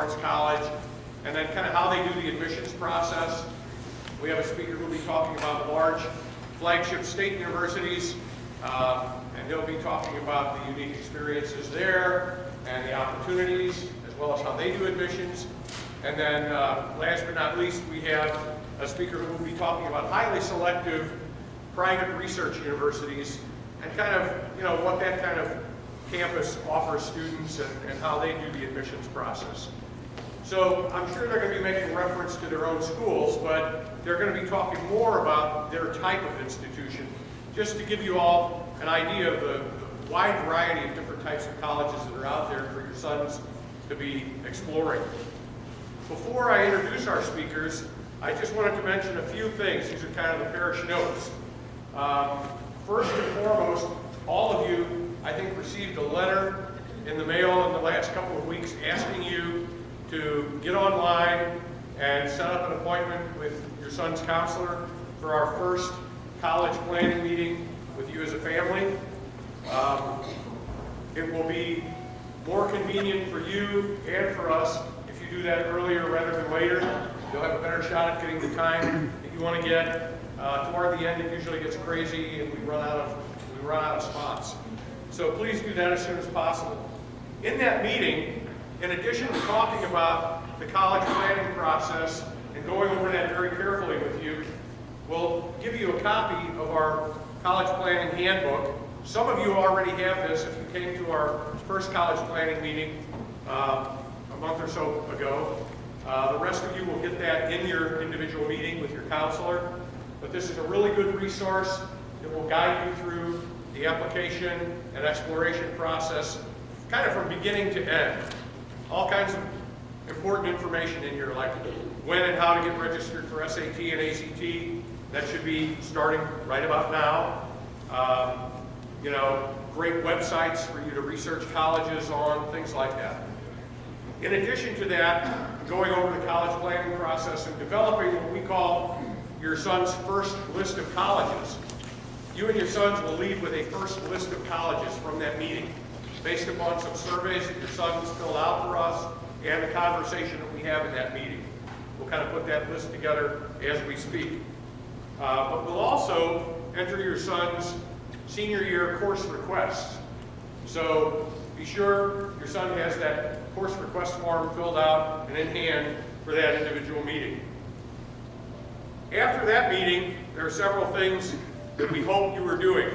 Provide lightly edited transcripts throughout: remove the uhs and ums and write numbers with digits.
Arts College, and then kind of how they do the admissions process. We have a speaker who will be talking about large flagship state universities, and he'll be talking about the unique experiences there and the opportunities, as well as how they do admissions. And then last but not least, we have a speaker who will be talking about highly selective private research universities and kind of, what that kind of campus offers students and how they do the admissions process. So I'm sure they're going to be making reference to their own schools, but they're going to be talking more about their type of institution, just to give you all an idea of the wide variety of different types of colleges that are out there for your sons to be exploring. Before I introduce our speakers, I just wanted to mention a few things. These are kind of the parish notes. First and foremost, all of you, I think, received a letter in the mail in the last couple of weeks asking you to get online and set up an appointment with your son's counselor for our first college planning meeting with you as a family. It will be more convenient for you and for us if you do that earlier rather than later. You'll have a better shot at getting the time that you want to get. Toward the end, it usually gets crazy and we run out of spots. So please do that as soon as possible. In that meeting, in addition to talking about the college planning process and going over that very carefully with you, we'll give you a copy of our college planning handbook. Some of you already have this if you came to our first college planning meeting a month or so ago. The rest of you will get that in your individual meeting with your counselor. But this is a really good resource that will guide you through the application and exploration process, kind of from beginning to end. All kinds of important information in here, like when and how to get registered for SAT and ACT. That should be starting right about now. Great websites for you to research colleges on, things like that. In addition to that, going over the college planning process and developing what we call your son's first list of colleges. You and your sons will leave with a first list of colleges from that meeting, based upon some surveys that your sons filled out for us and the conversation that we have in that meeting. We'll kind of put that list together as we speak. But we'll also enter your son's senior year course requests. So be sure your son has that course request form filled out and in hand for that individual meeting. After that meeting, there are several things that we hope you are doing.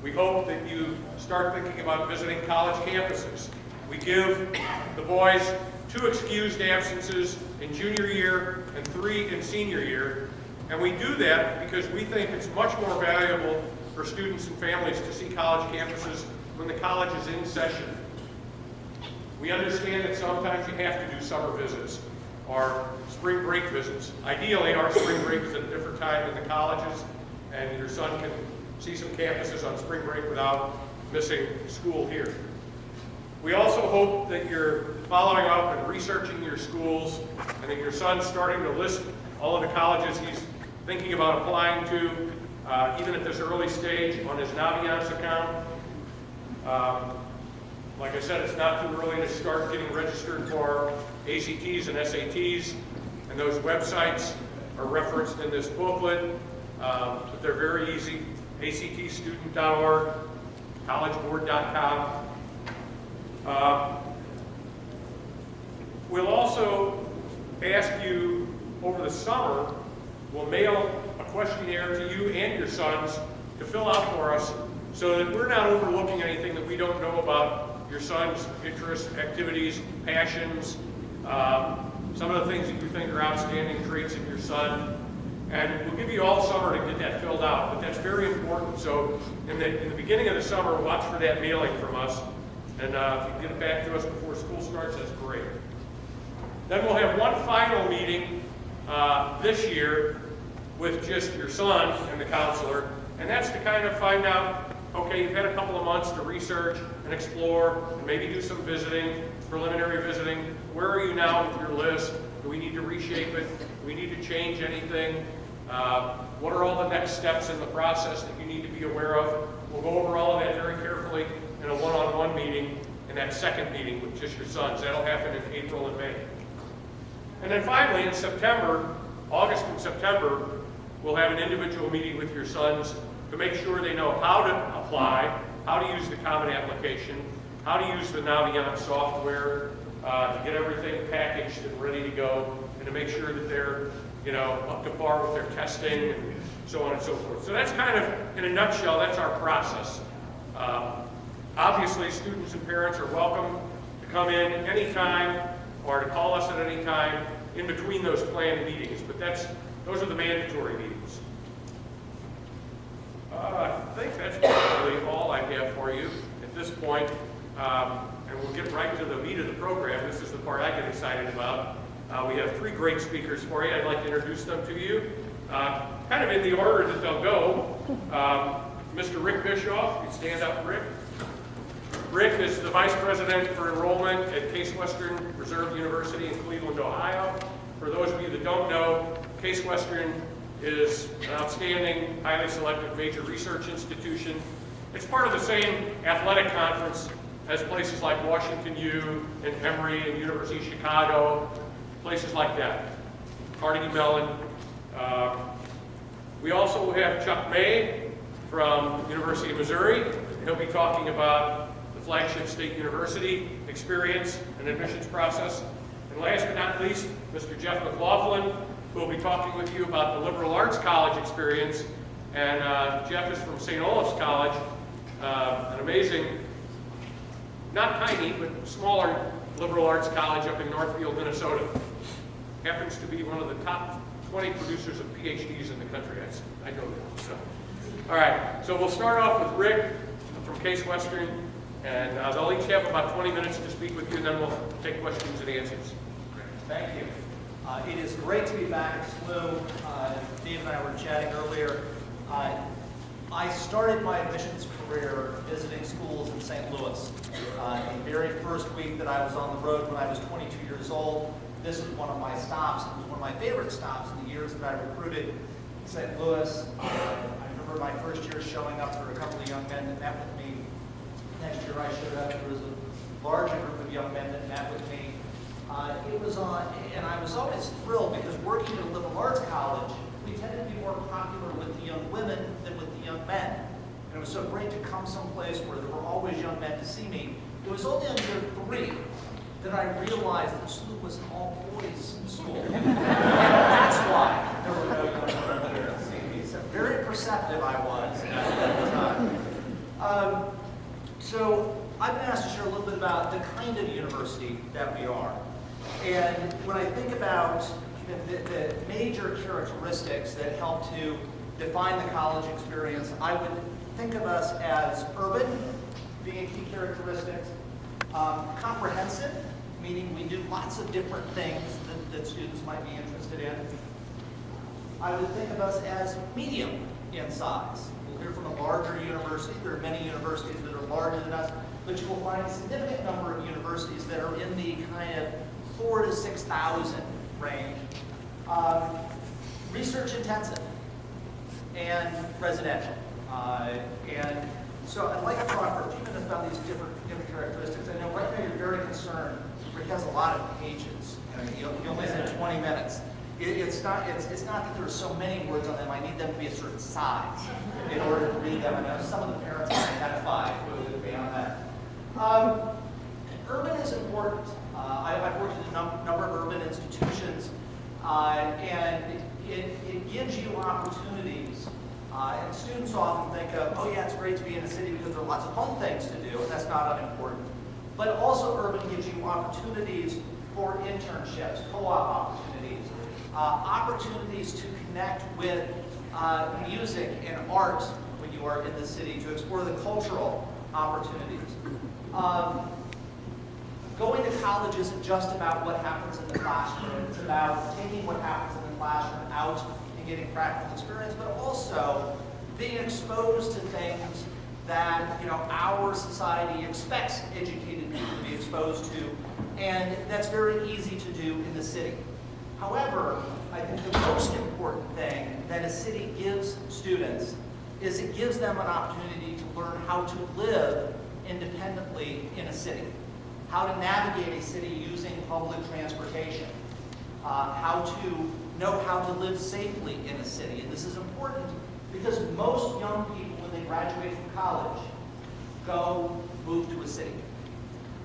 We hope that you start thinking about visiting college campuses. We give the boys 2 excused absences in junior year and 3 in senior year. And we do that because we think it's much more valuable for students and families to see college campuses when the college is in session. We understand that sometimes you have to do summer visits or spring break visits. Ideally, our spring break is at a different time than the colleges, and your son can see some campuses on spring break without missing school here. We also hope that you're following up and researching your schools, and that your son's starting to list all of the colleges he's thinking about applying to, even at this early stage on his Naviance account. Like I said, it's not too early to start getting registered for ACTs and SATs, and those websites are referenced in this booklet, but they're very easy. actstudent.org, collegeboard.com. We'll also ask you over the summer, we'll mail a questionnaire to you and your sons to fill out for us so that we're not overlooking anything that we don't know about your son's interests, activities, passions, some of the things that you think are outstanding traits in your son. And we'll give you all summer to get that filled out, but that's very important. So in the beginning of the summer, watch for that mailing from us. And if you can get it back to us before school starts, that's great. Then we'll have one final meeting this year with just your son and the counselor. And that's to kind of find out, okay, you've had a couple of months to research and explore, and maybe do some visiting, preliminary visiting. Where are you now with your list? Do we need to reshape it? Do we need to change anything? What are all the next steps in the process that you need to be aware of? We'll go over all of that very carefully in a one-on-one meeting, in that second meeting with just your sons. That'll happen in April and May. And then finally, in September, August and September, we'll have an individual meeting with your sons to make sure they know how to apply, how to use the Common Application, how to use the Navion software to get everything packaged and ready to go, and to make sure that they're, you know, up to par with their testing and so on and so forth. So that's kind of, in a nutshell, that's our process. Obviously, students and parents are welcome to come in anytime or to call us at any time in between those planned meetings, but those are the mandatory meetings. I think that's probably all I have for you at this point, and we'll get right to the meat of the program. This is the part I get excited about. We have three great speakers for you. I'd like to introduce them to you, kind of in the order that they'll go. Mr. Rick Bischoff, you stand up, Rick. Rick is the Vice President for Enrollment at Case Western Reserve University in Cleveland, Ohio. For those of you that don't know, Case Western is an outstanding, highly selective major research institution. It's part of the same athletic conference as places like Washington U and Emory and University of Chicago, places like that. Carnegie Mellon. We also have Chuck May from University of Missouri. He'll be talking about the flagship state university experience and admissions process. And last but not least, Mr. Jeff McLaughlin, who will be talking with you about the liberal arts college experience. And Jeff is from St. Olaf's College, an amazing, not tiny, but smaller liberal arts college up in Northfield, Minnesota. Happens to be one of the top 20 producers of PhDs in the country. I know that. So, all right, so we'll start off with Rick from Case Western, and they'll each have about 20 minutes to speak with you, and then we'll take questions and answers. Thank you. It is great to be back at SLUH. Dave and I were chatting earlier. I started my admissions career visiting schools in St. Louis. The very first week that I was on the road when I was 22 years old, this was one of my stops. It was one of my favorite stops in the years that I recruited St. Louis. I remember my first year showing up. There were a couple of young men that met with me. Next year I showed up. There was a larger group of young men that met with me. It was on, and I was always thrilled because working at a liberal arts college, we tended to be more popular with the young women than with the young men. And it was so great to come someplace where there were always young men to see me. It was only in year 3 that I realized that SLUH was an all-boys school. And that's why there were no young women there to see me. So very perceptive I was at the time. So I've been asked to share a little bit about the kind of university that we are. And when I think about the major characteristics that help to define the college experience, I would think of us as urban, being a key characteristic, comprehensive, meaning we do lots of different things that students might be interested in. I would think of us as medium in size. We'll hear from a larger university. There are many universities that are larger than us, but you will find a significant number of universities that are in the kind of 4,000 to 6,000 range. Research intensive and residential. And so I'd like to talk for a few minutes about these different characteristics. I know right now you're very concerned. Rick has a lot of pages. You only have 20 minutes. It's not that there are so many words on them. I need them to be a certain size in order to read them. I know some of the parents can identify with me on that. Urban is important. I've worked in a number of urban institutions, and it gives you opportunities. And students often think of, oh yeah, it's great to be in a city because there are lots of fun things to do, and that's not unimportant. But also urban gives you opportunities for internships, co-op opportunities, opportunities to connect with music and art when you are in the city, to explore the cultural opportunities. Going to college isn't just about what happens in the classroom. It's about taking what happens in the classroom out and getting practical experience, but also being exposed to things that our society expects educated people to be exposed to, and that's very easy to do in the city. However, I think the most important thing that a city gives students is it gives them an opportunity to learn how to live independently in a city, how to navigate a city using public transportation. how to know how to live safely in a city. And this is important because most young people, when they graduate from college, move to a city.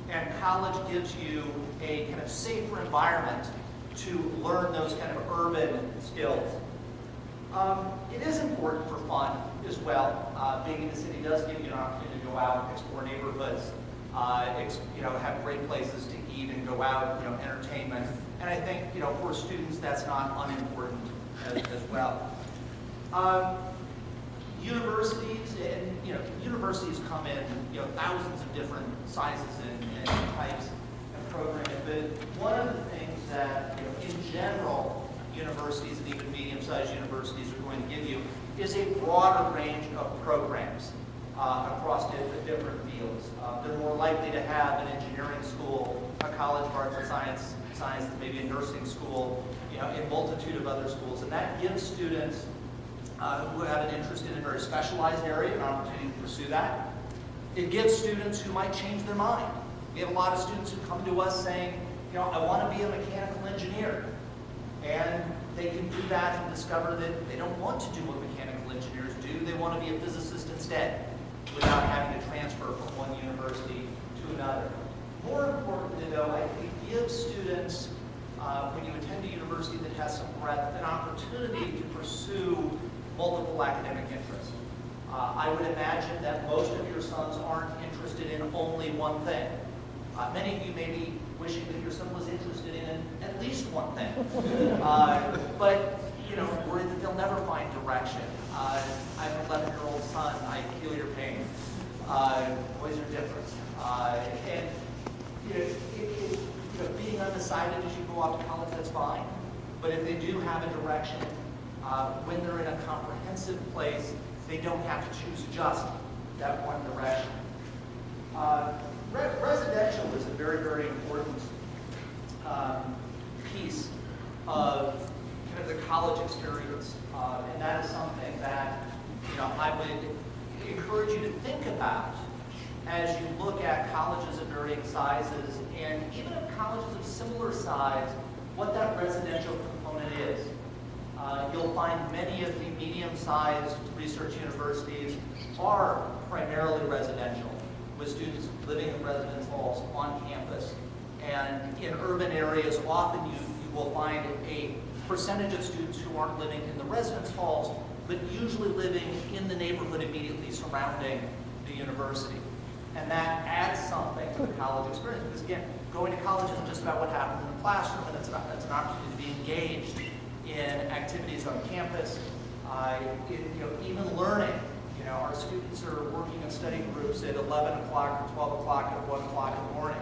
And college gives you a kind of safer environment to learn those kind of urban skills. It is important for fun as well. Being in the city does give you an opportunity to go out, explore neighborhoods, have great places to eat and go out, entertainment. And I think, for students, that's not unimportant as well. Universities, universities come in, thousands of different sizes and types of programs. But one of the things that, in general, universities and even medium-sized universities are going to give you is a broader range of programs across different fields. They're more likely to have an engineering school, a college of arts and science, maybe a nursing school, a multitude of other schools. And that gives students who have an interest in a very specialized area an opportunity to pursue that. It gives students who might change their mind. We have a lot of students who come to us saying, I want to be a mechanical engineer. And they can do that and discover that they don't want to do what mechanical engineers do. They want to be a physicist instead, without having to transfer from one university to another. More importantly, though, I think it gives students, when you attend a university that has some breadth, an opportunity to pursue multiple academic interests. I would imagine that most of your sons aren't interested in only one thing. Many of you may be wishing that your son was interested in at least one thing. But, worried that they'll never find direction. I have an 11-year-old son. I feel your pain. Boys are different. And being undecided as you go off to college, that's fine. But if they do have a direction, when they're in a comprehensive place, they don't have to choose just that one direction. Residential is a very, very important piece of kind of the college experience, and that is something that I would encourage you to think about as you look at colleges of varying sizes, and even at colleges of similar size, what that residential component is. You'll find many of the medium-sized research universities are primarily residential, with students living in residence halls on campus. And in urban areas, often you will find a percentage of students who aren't living in the residence halls, but usually living in the neighborhood immediately surrounding the university. And that adds something to the college experience, because again, going to college isn't just about what happens in the classroom, and it's an opportunity to be engaged in activities on campus, even learning. Our students are working in study groups at 11 o'clock or 12 o'clock or 1 o'clock in the morning.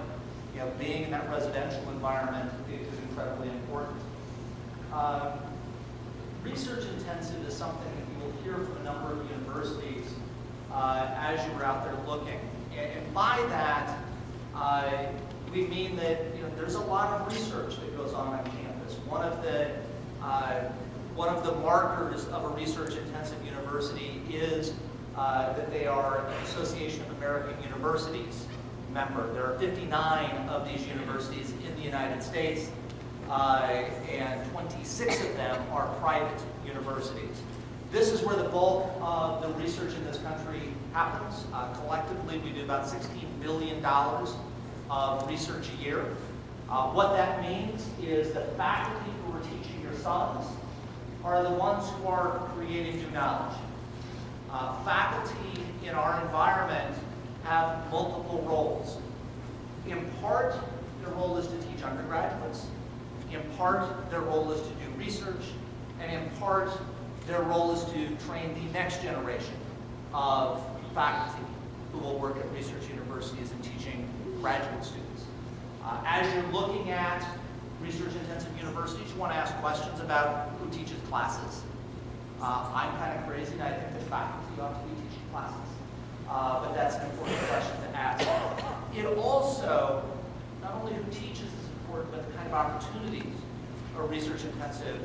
Being in that residential environment is incredibly important. Research intensive is something that you will hear from a number of universities as you're out there looking. And by that, we mean that there's a lot of research that goes on campus. One of the markers of a research-intensive university is that they are an Association of American Universities member. There are 59 of these universities in the United States, and 26 of them are private universities. This is where the bulk of the research in this country happens. Collectively, we do about $16 billion of research a year. What that means is the faculty who are teaching your sons are the ones who are creating new knowledge. Faculty in our environment have multiple roles. In part, their role is to teach undergraduates. In part, their role is to do research. And in part, their role is to train the next generation of faculty who will work at research universities and teaching graduate students. As you're looking at research-intensive universities, you want to ask questions about who teaches classes. I'm kind of crazy, and I think that faculty ought to be teaching classes. But that's an important question to ask. It also, not only who teaches is important, but the kind of opportunities a research-intensive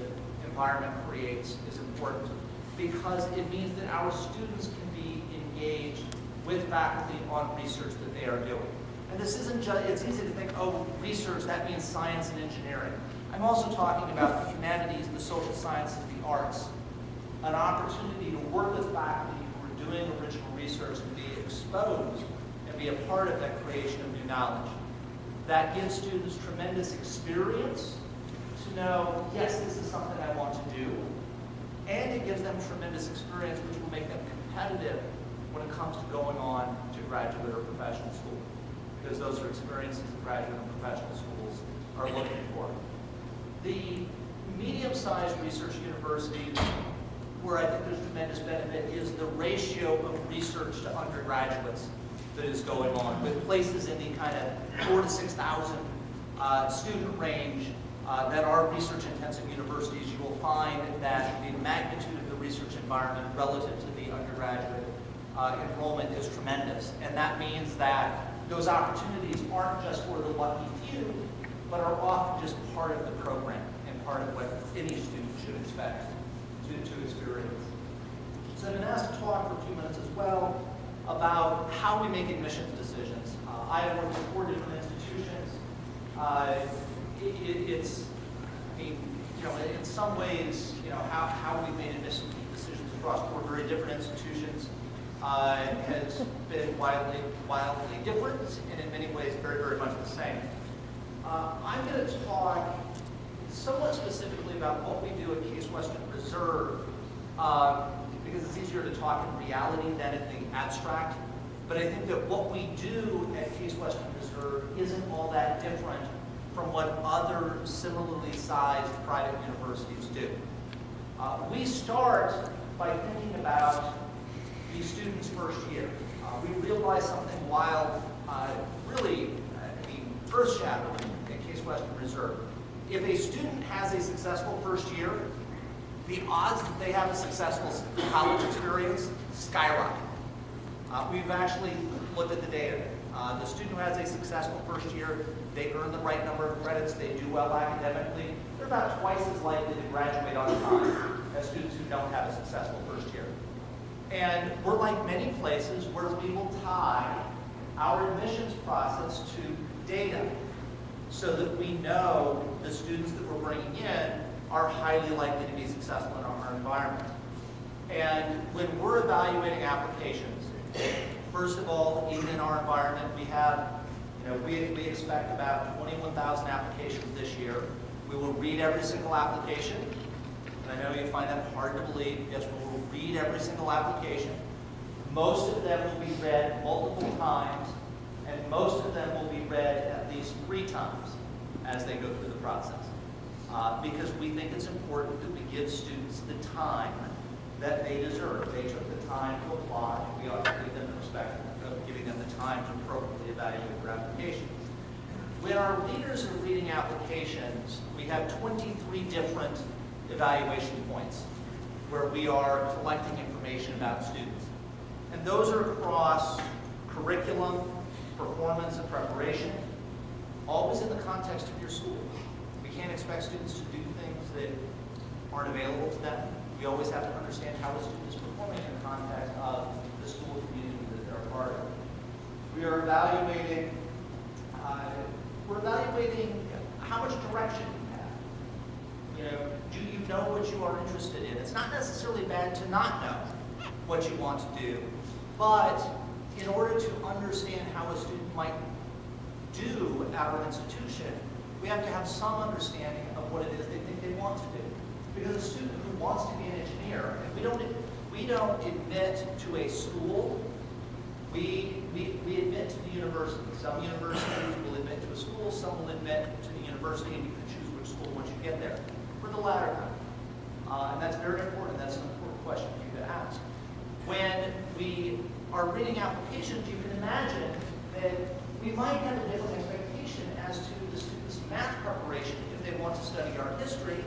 environment creates is important, because it means that our students can be engaged with faculty on research that they are doing. And this isn't just, it's easy to think, oh, research, that means science and engineering. I'm also talking about the humanities, the social sciences, the arts, an opportunity to work with faculty who are doing original research and be exposed and be a part of that creation of new knowledge. That gives students tremendous experience to know, yes, this is something I want to do, and it gives them tremendous experience which will make them competitive when it comes to going on to graduate or professional school, because those are experiences that graduate and professional schools are looking for. The medium-sized research universities, where I think there's tremendous benefit, is the ratio of research to undergraduates that is going on, with places in the kind of 4,000 to 6,000 student range that are research-intensive universities. You will find that the magnitude of the research environment relative to the undergraduate enrollment is tremendous. And that means that those opportunities aren't just for the lucky few, but are often just part of the program and part of what any student should expect to experience. So I've been asked to talk for a few minutes as well about how we make admissions decisions. I have worked with 4 different institutions. In some ways, how we've made admissions decisions across 4 very different institutions has been wildly different, and in many ways very, very much the same. I'm going to talk somewhat specifically about what we do at Case Western Reserve, because it's easier to talk in reality than in the abstract. But I think that what we do at Case Western Reserve isn't all that different from what other similarly sized private universities do. We start by thinking about the student's first year. We realize something wild, really, earth-shattering at Case Western Reserve. If a student has a successful first year, the odds that they have a successful college experience skyrocket. We've actually looked at the data. The student who has a successful first year, they earn the right number of credits, they do well academically, they're about twice as likely to graduate on time as students who don't have a successful first year. And we're like many places where we will tie our admissions process to data so that we know the students that we're bringing in are highly likely to be successful in our environment. And when we're evaluating applications, first of all, even in our environment, we have, we expect about 21,000 applications this year. We will read every single application. And I know you find that hard to believe. Yes, we will read every single application. Most of them will be read multiple times, and most of them will be read at least 3 times as they go through the process. Because we think it's important that we give students the time that they deserve. They took the time to apply. We ought to give them the respect of giving them the time to appropriately evaluate their applications. When our leaders are reading applications, we have 23 different evaluation points where we are collecting information about students. And those are across curriculum, performance, and preparation, always in the context of your school. We can't expect students to do things that aren't available to them. We always have to understand how a student is performing in the context of the school community that they're a part of. We are evaluating, how much direction you have. Do you know what you are interested in? It's not necessarily bad to not know what you want to do, but in order to understand how a student might do at our institution, we have to have some understanding of what it is they think they want to do. Because a student who wants to be an engineer, and we don't admit to a school, we admit to the university. Some universities will admit to a school, some will admit to the university, and you can choose which school once you get there. We're the latter kind. And that's very important. That's an important question for you to ask. When we are reading applications, you can imagine that we might have a different expectation as to the student's math preparation if they want to study art history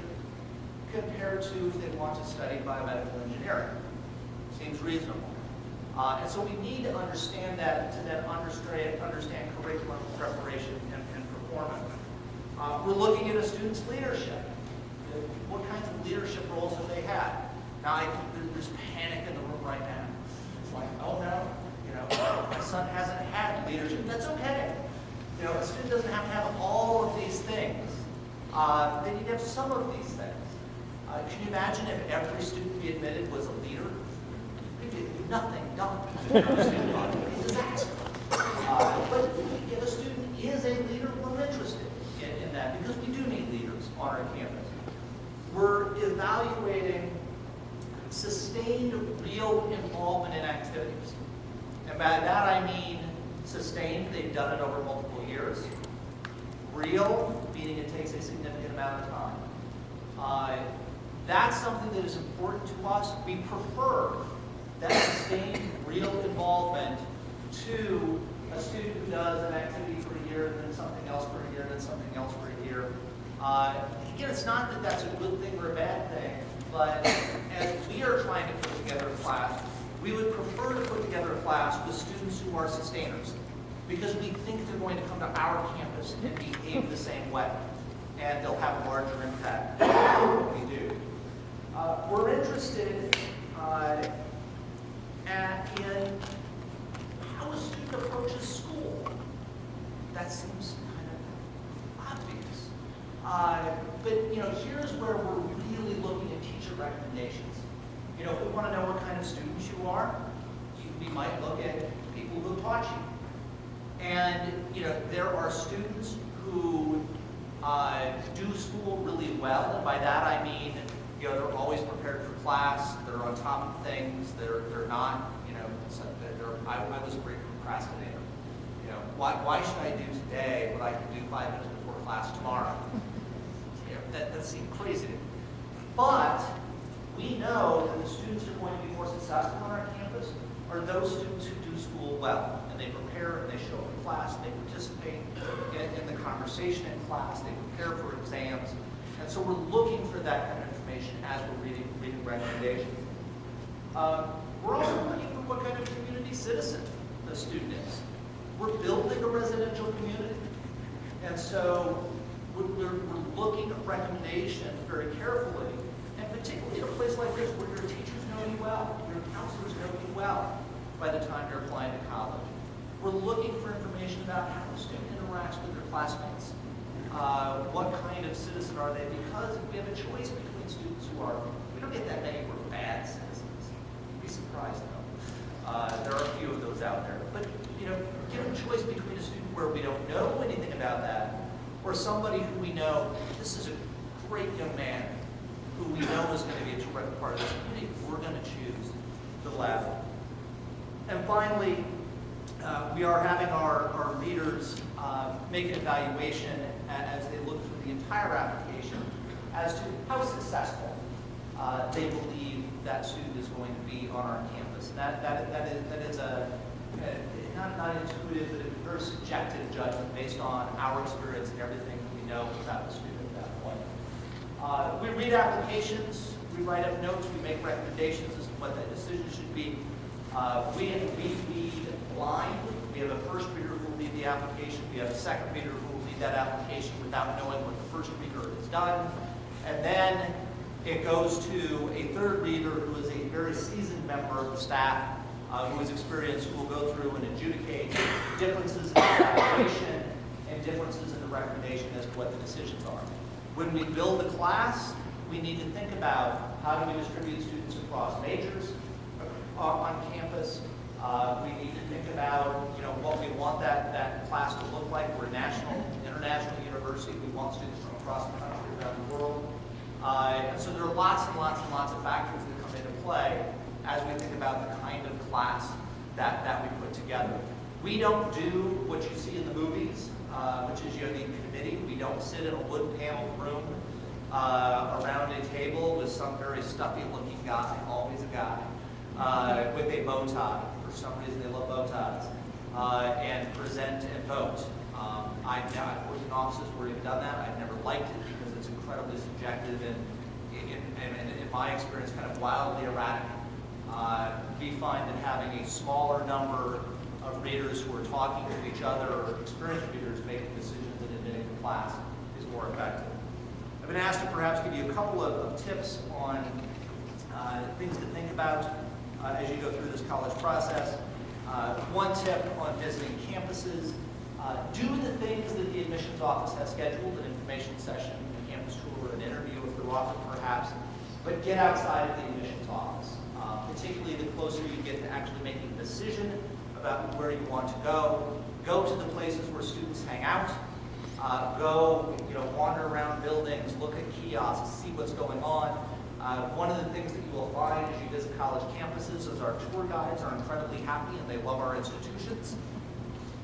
compared to if they want to study biomedical engineering. Seems reasonable. And so we need to understand that to then understand curriculum preparation and performance. We're looking at a student's leadership. What kinds of leadership roles have they had? Now, I think there's panic in the room right now. It's like, oh no, my son hasn't had leadership. That's okay. A student doesn't have to have all of these things they need to have some of these things. Can you imagine if every student we admitted was a leader? We'd get nothing done. It'd be a disaster. But if a student is a leader, we're interested in that because we do need leaders on our campus. We're evaluating sustained real involvement in activities. And by that I mean sustained, they've done it over multiple years. Real, meaning it takes a significant amount of time. That's something that is important to us. We prefer that sustained real involvement to a student who does an activity for a year, and then something else for a year, and then something else for a year. Again, it's not that that's a good thing or a bad thing, but as we are trying to put together a class, we would prefer to put together a class with students who are sustainers, because we think they're going to come to our campus and behave the same way, and they'll have a larger impact than what we do. We're interested in how a student approaches school. That seems kind of obvious. But here's where we're really looking at teacher recommendations. If we want to know what kind of students you are, we might look at people who taught you. And there are students who do school really well, and by that I mean they're always prepared for class, they're on top of things, they're not, I was a great procrastinator. Why should I do today what I can do 5 minutes before class tomorrow? That seemed crazy to me. But we know that the students who are going to be more successful on our campus are those students who do school well, and they prepare, and they show up in class, and they participate in the conversation in class, they prepare for exams. And so we're looking for that kind of information as we're reading recommendations. We're also looking for what kind of community citizen the student is. We're building a residential community. And so we're looking at recommendations very carefully, and particularly in a place like this where your teachers know you well, your counselors know you well by the time you're applying to college. We're looking for information about how the student interacts with their classmates. What kind of citizen are they? Because if we have a choice between students who are, we don't get that many who are bad citizens. You'd be surprised though. There are a few of those out there. But given a choice between a student where we don't know anything about that, or somebody who we know, this is a great young man who we know is going to be a terrific part of this community, we're going to choose the latter. And finally, we are having our leaders make an evaluation as they look through the entire application as to how successful they believe that student is going to be on our campus. That is a not intuitive, but a very subjective judgment based on our experience and everything that we know about the student at that point. We read applications, we write up notes, we make recommendations as to what that decision should be. We read blind. We have a first reader who will read the application. We have a second reader who will read that application without knowing what the first reader has done. And then it goes to a third reader who is a very seasoned member of the staff who is experienced, who will go through and adjudicate differences in the evaluation and differences in the recommendation as to what the decisions are. When we build the class, we need to think about how do we distribute students across majors on campus. We need to think about what we want that class to look like. We're a national, international university. We want students from across the country, around the world. And so there are lots and lots and lots of factors that come into play as we think about the kind of class that we put together. We don't do what you see in the movies, which is the committee. We don't sit in a wood-paneled room around a table with some very stuffy-looking guy, always a guy, with a bow tie. For some reason, they love bow ties, and present and vote. I've worked in offices where we've done that. I've never liked it because it's incredibly subjective and in my experience, kind of wildly erratic. We find that having a smaller number of readers who are talking to each other, or experienced readers making decisions and admitting to class, is more effective. I've been asked to perhaps give you a couple of tips on things to think about as you go through this college process. One tip on visiting campuses: do the things that the admissions office has scheduled, an information session, too often perhaps, but get outside of the admissions office, particularly the closer you get to actually making a decision about where you want to go. Go to the places where students hang out. Go, wander around buildings, look at kiosks, see what's going on. One of the things that you will find as you visit college campuses is our tour guides are incredibly happy and they love our institutions.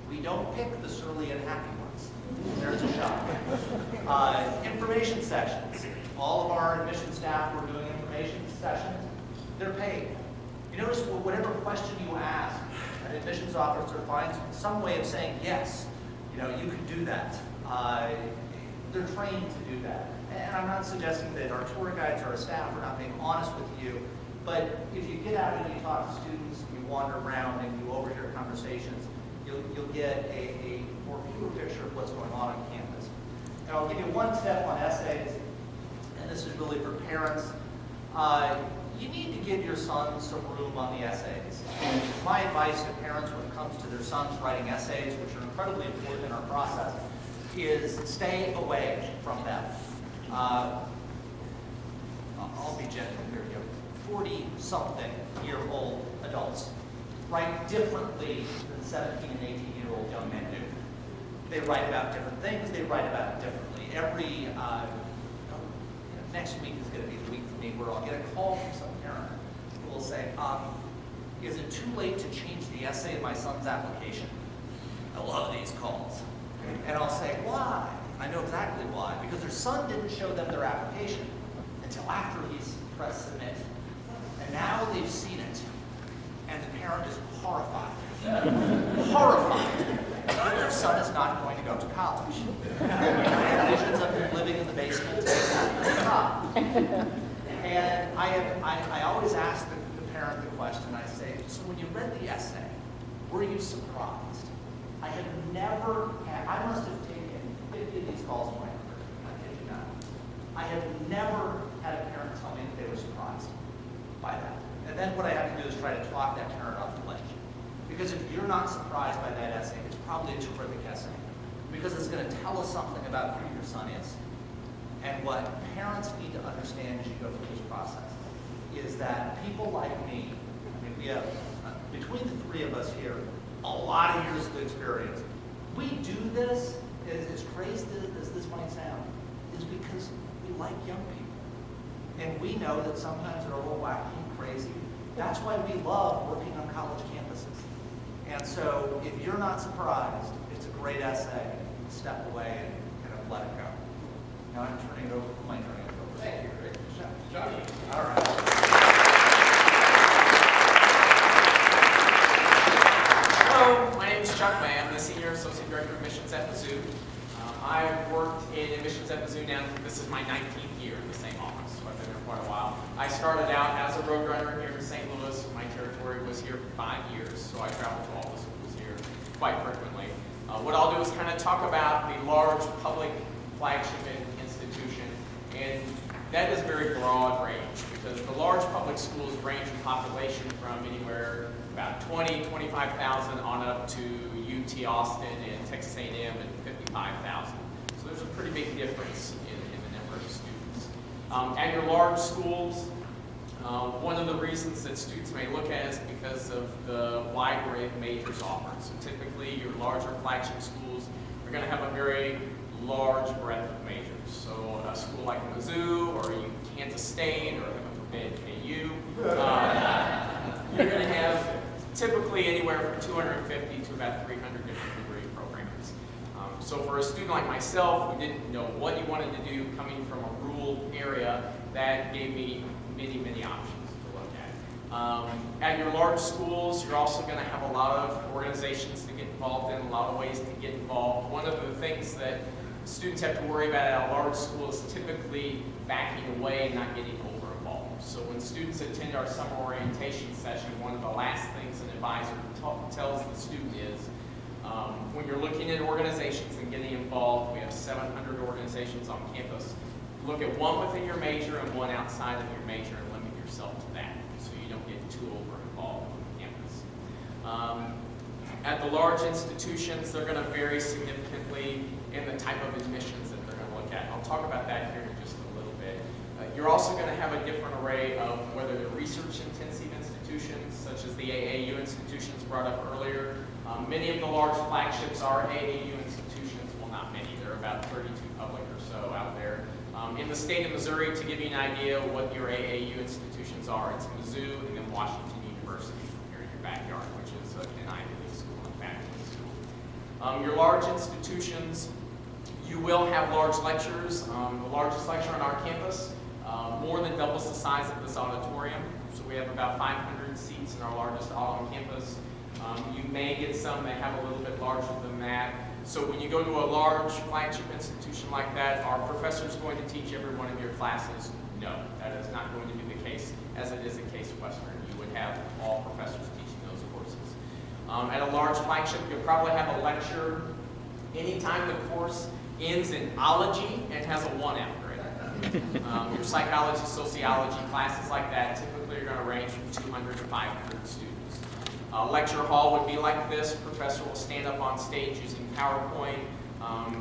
We don't pick the surly and happy ones. There's a shock. Information sessions. All of our admission staff who are doing information sessions, they're paid. You notice whatever question you ask, an admissions officer finds some way of saying, yes, you can do that. They're trained to do that. And I'm not suggesting that our tour guides or our staff are not being honest with you, but if you get out and you talk to students, you wander around and you overhear conversations, you'll get a more pure picture of what's going on campus. And I'll give you one tip on essays, and this is really for parents. You need to give your son some room on the essays. And my advice to parents when it comes to their sons writing essays, which are incredibly important in our process, is stay away from them. I'll be gentle here. 40-something-year-old adults write differently than 17 and 18-year-old young men do. They write about different things. They write about it differently. Next week is going to be the week for me where I'll get a call from some parent who will say, is it too late to change the essay in my son's application? I love these calls. And I'll say, why? I know exactly why. Because their son didn't show them their application until after he's pressed submit. And now they've seen it. And the parent is horrified. Horrified that their son is not going to go to college. And visions of him living in the basement and I always ask the parent the question. I say, so when you read the essay, were you surprised? I have never had, I must have taken 50 of these calls in my career. I kid you not. I have never had a parent tell me that they were surprised by that. And then what I have to do is try to talk that parent off the ledge. Because if you're not surprised by that essay, it's probably a terrific essay. Because it's going to tell us something about who your son is. And what parents need to understand as you go through this process is that people like me, we have, between the three of us here, a lot of years of experience. We do this, as crazy as this might sound, is because we like young people. And we know that sometimes they're a little wacky and crazy. That's why we love working on college campuses. And so if you're not surprised, it's a great essay. Step away and kind of let it go. Now I'm turning it over. Who am I turning it over? Thank you, Rick. Johnny. All right. Hello, my name is Chuck May. I'm the Senior Associate Director of Admissions at Mizou. I've worked in admissions at Mizou now. This is my 19th year in the same office, so I've been there quite a while. I started out as a roadrunner here in St. Louis. My territory was here for 5 years, so I traveled to all the schools here quite frequently. What I'll do is kind of talk about the large public flagship institution, and that is a very broad range because the large public schools range in population from anywhere about 25,000 on up to UT Austin and Texas A&M and 55,000. So there's a pretty big difference in the number of students. At your large schools, one of the reasons that students may look at is because of the wide array of majors offered. So typically your larger flagship schools are going to have a very large breadth of majors. So a school like Mizou or Kansas State or heaven forbid KU, you're going to have typically anywhere from 250 to about 300 different degree programs. So for a student like myself who didn't know what you wanted to do coming from a rural area, that gave me many options to look at. At your large schools, you're also going to have a lot of organizations to get involved in, a lot of ways to get involved. One of the things that students have to worry about at a large school is typically backing away and not getting over-involved. So when students attend our summer orientation session, one of the last things an advisor tells the student is, when you're looking at organizations and getting involved, we have 700 organizations on campus. Look at one within your major and one outside of your major and limit yourself to that so you don't get too over-involved on campus. At the large institutions, they're going to vary significantly in the type of admissions that they're going to look at. I'll talk about that here in just a little bit. You're also going to have a different array of whether they're research-intensive institutions, such as the AAU institutions brought up earlier. Many of the large flagships are AAU institutions. Well, not many. There are about 32 public or so out there. In the state of Missouri, to give you an idea of what your AAU institutions are, it's Mizou and then Washington University here in your backyard, which is an Ivy League school and faculty school. Your large institutions, you will have large lectures. The largest lecture on our campus more than doubles the size of this auditorium. So we have about 500 seats in our largest hall on campus. You may get some that have a little bit larger than that. So when you go to a large flagship institution like that, are professors going to teach every one of your classes? No, that is not going to be the case, as it is at Case Western. You would have all professors teaching those courses. At a large flagship, you'll probably have a lecture anytime the course ends in ology and has a 1 after it. Your psychology, sociology, classes like that typically are going to range from 200 to 500 students. Lecture hall would be like this. Professor will stand up on stage using PowerPoint.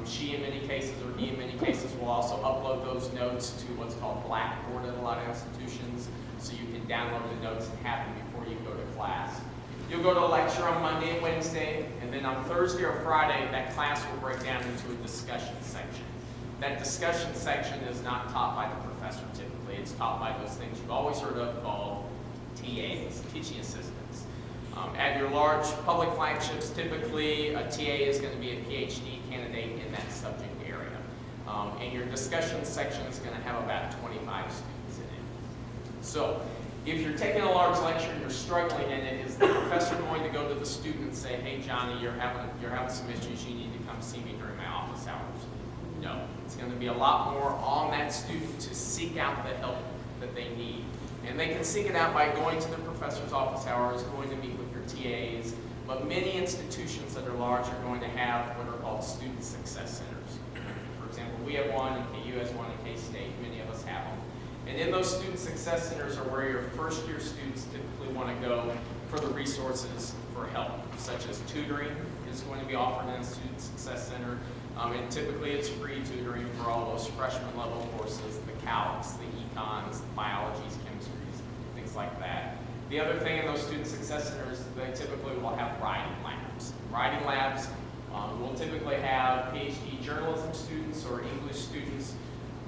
She in many cases, or he in many cases, will also upload those notes to what's called Blackboard at a lot of institutions, so you can download the notes and have them before you go to class. You'll go to a lecture on Monday and Wednesday, and then on Thursday or Friday, that class will break down into a discussion section. That discussion section is not taught by the professor typically. It's taught by those things you've always heard of called TAs, teaching assistants. At your large public flagships, typically a TA is going to be a PhD candidate in that subject area. And your discussion section is going to have about 25 students in it. So if you're taking a large lecture and you're struggling in it, is the professor going to go to the student and say, hey Johnny, you're having some issues, you need to come see me during my office hours? No. It's going to be a lot more on that student to seek out the help that they need. And they can seek it out by going to the professor's office hours, going to meet with your TAs, but many institutions that are large are going to have what are called student success centers. For example, we have one, and KU has one, and K-State, many of us have them. And in those student success centers are where your first year students typically want to go for the resources for help, such as tutoring is going to be offered in a student success center. And typically it's free tutoring for all those freshman level courses, the calcs, the econs, the biologies, chemistries, things like that. The other thing in those student success centers, they typically will have writing labs. Writing labs will typically have PhD journalism students or English students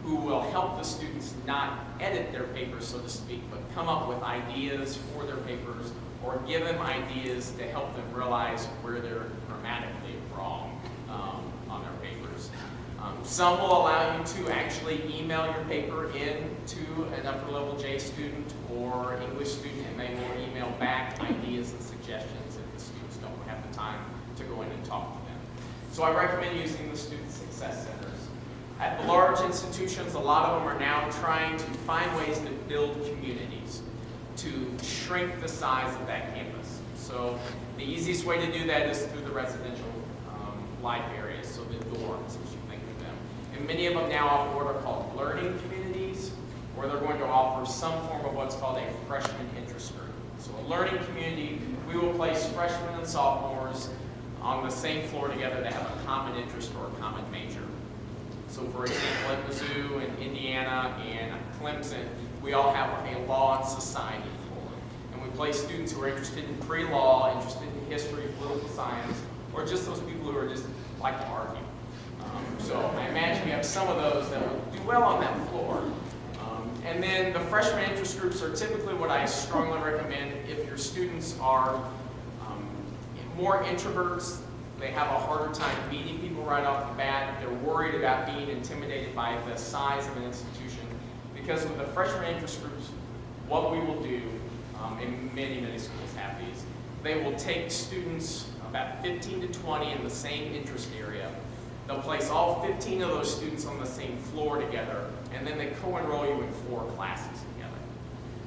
who will help the students not edit their papers, so to speak, but come up with ideas for their papers or give them ideas to help them realize where they're grammatically wrong on their papers. Some will allow you to actually email your paper in to an upper level J student or English student, and they will email back ideas and suggestions if the students don't have the time to go in and talk to them. So I recommend using the student success centers. At the large institutions, a lot of them are now trying to find ways to build communities, to shrink the size of that campus. So the easiest way to do that is through the residential life areas, so the dorms, as you think of them. And many of them now offer what are called learning communities, or they're going to offer some form of what's called a freshman interest group. So a learning community, we will place freshmen and sophomores on the same floor together that have a common interest or a common major. So for example, at Mizou and Indiana and Clemson, we all have a law and society floor. And we place students who are interested in pre-law, interested in history, political science, or just those people who are just like to argue. So I imagine you have some of those that will do well on that floor. And then the freshman interest groups are typically what I strongly recommend if your students are more introverts. They have a harder time meeting people right off the bat. They're worried about being intimidated by the size of an institution. Because with the freshman interest groups, what we will do, and many schools have these, they will take students, about 15 to 20 in the same interest area. They'll place all 15 of those students on the same floor together, and then they co-enroll you in 4 classes together.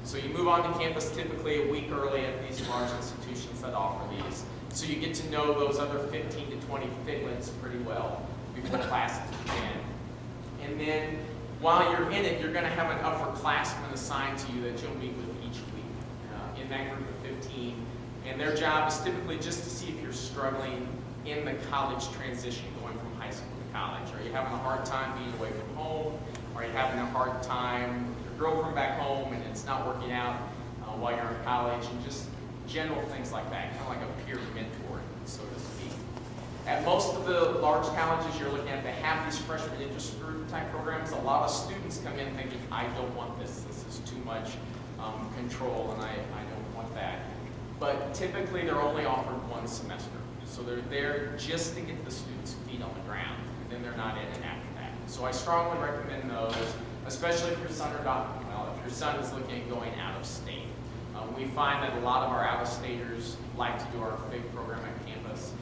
So you move on to campus typically a week early at these large institutions that offer these. So you get to know those other 15 to 20 figlets pretty well before classes begin. And then while you're in it, you're going to have an upperclassman assigned to you that you'll meet with each week in that group of 15. And their job is typically just to see if you're struggling in the college transition, going from high school to college. Are you having a hard time being away from home? Are you having a hard time with your girlfriend back home and it's not working out while you're in college, and just general things like that, kind of like a peer mentor, so to speak. At most of the large colleges you're looking at, they have these freshman interest group type programs. A lot of students come in thinking, I don't want this. This is too much control, and I don't want that. But typically they're only offered one semester. So they're there just to get the students' feet on the ground, and then they're not in it after that. So I strongly recommend those, especially if your son or daughter, well, if your son is looking at going out of state. We find that a lot of our out-of-staters like to do our FIG program at campus.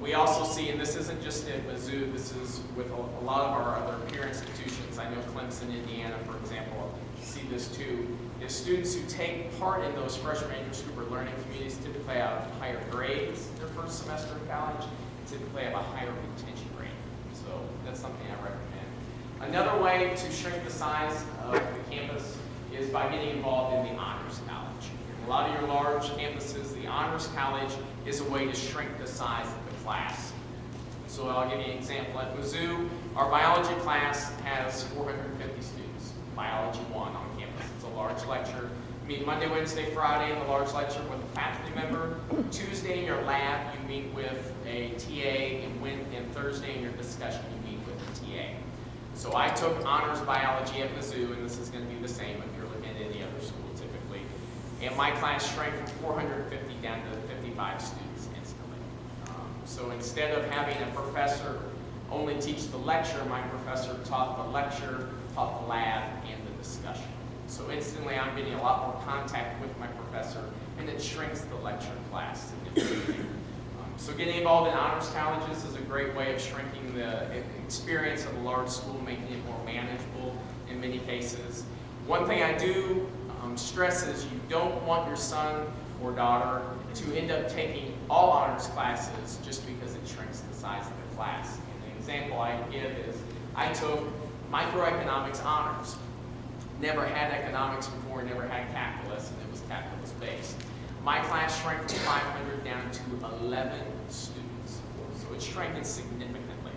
We also see, and this isn't just at Mizou, this is with a lot of our other peer institutions. I know Clemson, Indiana, for example, see this too, is students who take part in those freshman interest group or learning communities typically have higher grades their first semester in college, typically have a higher retention rate. So that's something I recommend. Another way to shrink the size of the campus is by getting involved in the Honors College. A lot of your large campuses, the Honors College is a way to shrink the size of the class. So I'll give you an example. At Mizou, our biology class has 450 students, Biology 1 on campus. It's a large lecture. You meet Monday, Wednesday, Friday in the large lecture with a faculty member. Tuesday in your lab, you meet with a TA, and Thursday in your discussion, you meet with a TA. So I took honors biology at Mizou, and this is going to be the same if you're looking at any other school typically. And my class shrank from 450 down to 55 students instantly. So instead of having a professor only teach the lecture, my professor taught the lecture, taught the lab, and the discussion. So instantly I'm getting a lot more contact with my professor, and it shrinks the lecture class significantly. So getting involved in honors colleges is a great way of shrinking the experience of a large school, making it more manageable in many cases. One thing I do stress is you don't want your son or daughter to end up taking all honors classes just because it shrinks the size of the class. And the example I give is I took microeconomics honors. Never had economics before, never had calculus, and it was calculus based. My class shrank from 500 down to 11 students. So it shrank significantly,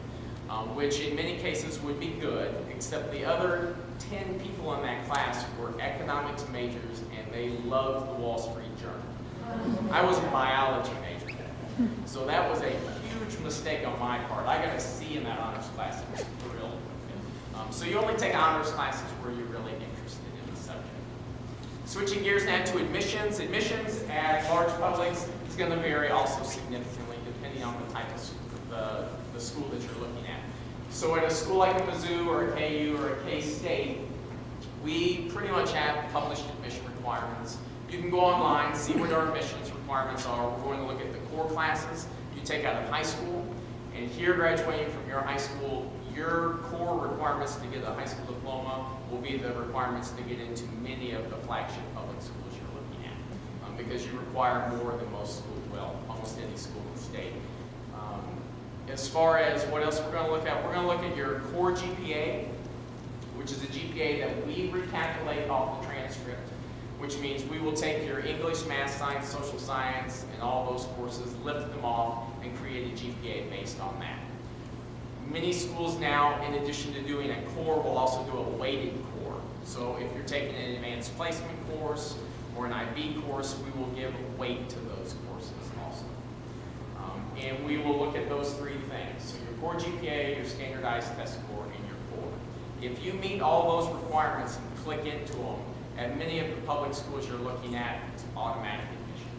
which in many cases would be good, except the other 10 people in that class were economics majors, and they loved the Wall Street Journal. I was a biology major, so that was a huge mistake on my part. I got a C in that honors class. I was thrilled with it. So you only take honors classes where you're really interested in the subject. Switching gears now to admissions. Admissions at large publics is going to vary also significantly depending on the type of the school that you're looking at. So at a school like a Mizou or a KU or a K-State, we pretty much have published admission requirements. You can go online, see what our admissions requirements are. We're going to look at the core classes you take out of high school. And here, graduating from your high school, your core requirements to get a high school diploma will be the requirements to get into many of the flagship public schools you're looking at, because you require more than most schools, well, almost any school in the state. As far as what else we're going to look at, we're going to look at your core GPA, which is a GPA that we recalculate off the transcript, which means we will take your English, math, science, social science, and all those courses, lift them off, and create a GPA based on that. Many schools now, in addition to doing a core, will also do a weighted core. So if you're taking an advanced placement course or an IB course, we will give weight to those courses also. And we will look at those three things. So your core GPA, your standardized test score, and your core. If you meet all those requirements and click into them, at many of the public schools you're looking at, it's automatic admission.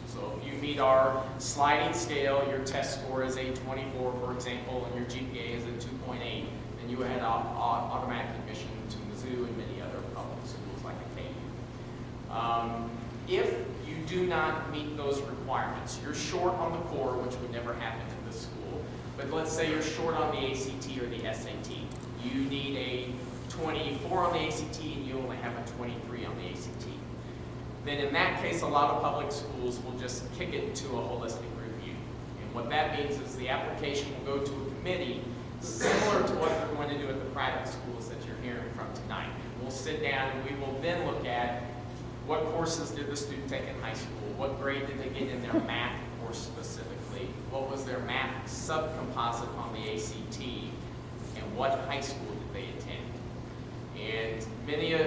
So if you meet our sliding scale, your test score is a 24, for example, and your GPA is a 2.8, then you had automatic admission to Mizou and many other public schools like a KU. If you do not meet those requirements, you're short on the core, which would never happen in this school, but let's say you're short on the ACT or the SAT. You need a 24 on the ACT and you only have a 23 on the ACT. Then in that case, a lot of public schools will just kick it to a holistic review. And what that means is the application will go to a committee similar to what we're going to do at the private schools that you're hearing from tonight. We'll sit down and we will then look at what courses did the student take in high school, what grade did they get in their math course specifically, what was their math subcomposite on the ACT, and what high school did they attend. And many of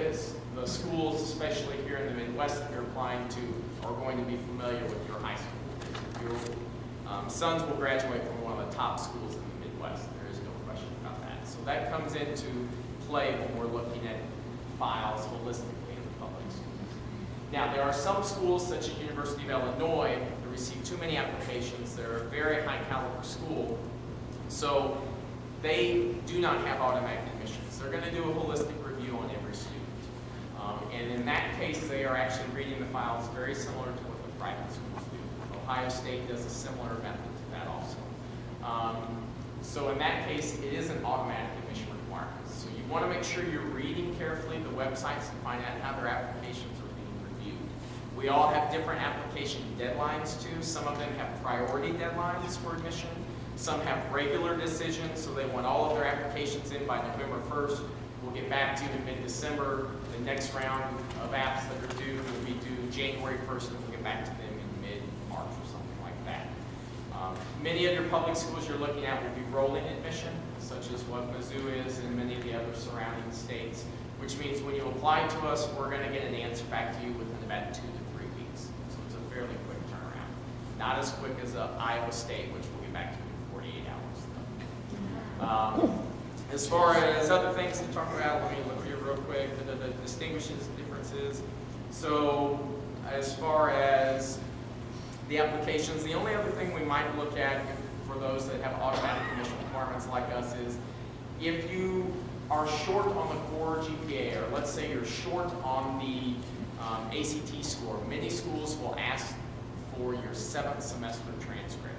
the the schools, especially here in the Midwest that you're applying to, are going to be familiar with your high school. Your sons will graduate from one of the top schools in the Midwest. There is no question about that. So that comes into play when we're looking at files holistically in the public schools. Now, there are some schools, such as University of Illinois, that receive too many applications. They're a very high caliber school, so they do not have automatic admissions. They're going to do a holistic review on every student. And in that case, they are actually reading the files very similar to what the private schools do. Ohio State does a similar method to that also. So in that case, it is an automatic admission requirement. So you want to make sure you're reading carefully the websites and find out how their applications are being reviewed. We all have different application deadlines too. Some of them have priority deadlines for admission. Some have regular decisions, so they want all of their applications in by November 1st. We'll get back to you in mid-December. The next round of apps that are due will be due January 1st, and we'll get back to them in mid-March or something like that. Many of your public schools you're looking at will be rolling admission, such as what Mizou is and many of the other surrounding states, which means when you apply to us, we're going to get an answer back to you within about 2 to 3 weeks. So it's a fairly quick turnaround. Not as quick as Iowa State, which we'll get back to you in 48 hours. As far as other things to talk about, let me look here real quick, the distinguishes, differences. So as far as the applications, the only other thing we might look at for those that have automatic admission requirements like us is if you are short on the core GPA, or let's say you're short on the ACT score, many schools will ask for your 7th semester transcript.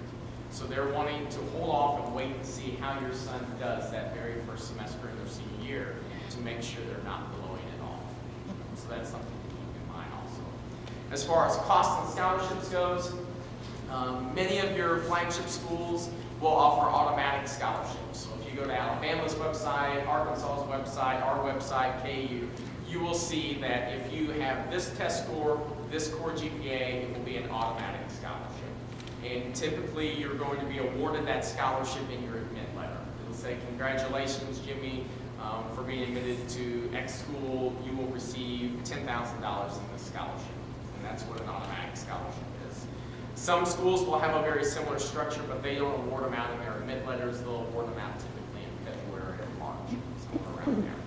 So they're wanting to hold off and wait and see how your son does that very first semester in their senior year to make sure they're not blowing it off. So that's something to keep in mind also. As far as costs and scholarships goes, many of your flagship schools will offer automatic scholarships. So if you go to Alabama's website, Arkansas's website, our website, KU, you will see that if you have this test score, this core GPA, it will be an automatic scholarship. And typically, you're going to be awarded that scholarship in your admit letter. It'll say, congratulations, Jimmy, for being admitted to X school. You will receive $10,000 in this scholarship. And that's what an automatic scholarship is. Some schools will have a very similar structure, but they don't award them out in their admit letters. They'll award them out typically in February or March, somewhere around there.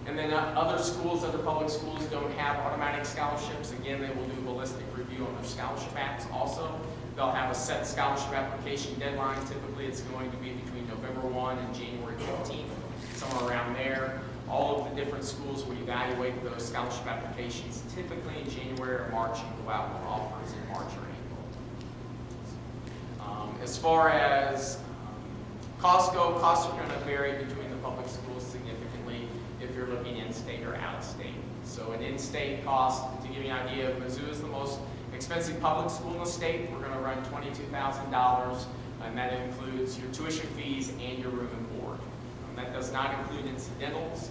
And then other schools, other public schools don't have automatic scholarships. Again, they will do holistic review on their scholarship apps also. They'll have a set scholarship application deadline. Typically, it's going to be between November 1 and January 15th, somewhere around there. All of the different schools will evaluate those scholarship applications typically in January or March and go out with offers in March or April. As far as costs go, costs are going to vary between the public schools significantly if you're looking in-state or out-of-state. So an in-state cost, to give you an idea, Mizou is the most expensive public school in the state. We're going to run $22,000, and that includes your tuition fees and your room and board. That does not include incidentals.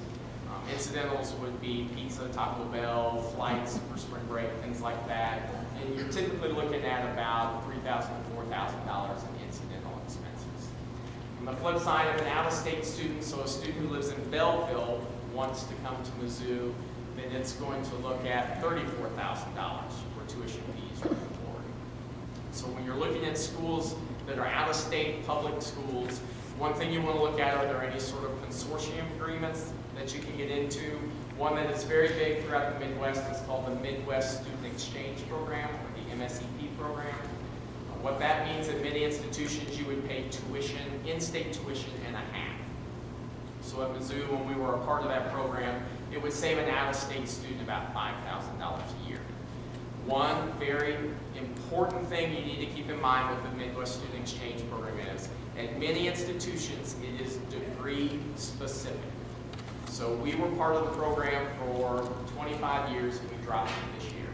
Incidentals would be pizza, Taco Bell, flights for spring break, things like that. And you're typically looking at about $3,000 to $4,000 in incidental expenses. On the flip side, if an out-of-state student, so a student who lives in Belleville, wants to come to Mizou, then it's going to look at $34,000 for tuition fees or board. So when you're looking at schools that are out-of-state public schools, one thing you want to look at, are there any sort of consortium agreements that you can get into? One that is very big throughout the Midwest is called the Midwest Student Exchange Program, or the MSEP program. What that means, at many institutions, you would pay tuition, in-state tuition and a half. So at Mizou, when we were a part of that program, it would save an out-of-state student about $5,000 a year. One very important thing you need to keep in mind with the Midwest Student Exchange Program is, at many institutions, it is degree specific. So we were part of the program for 25 years, and we dropped it this year.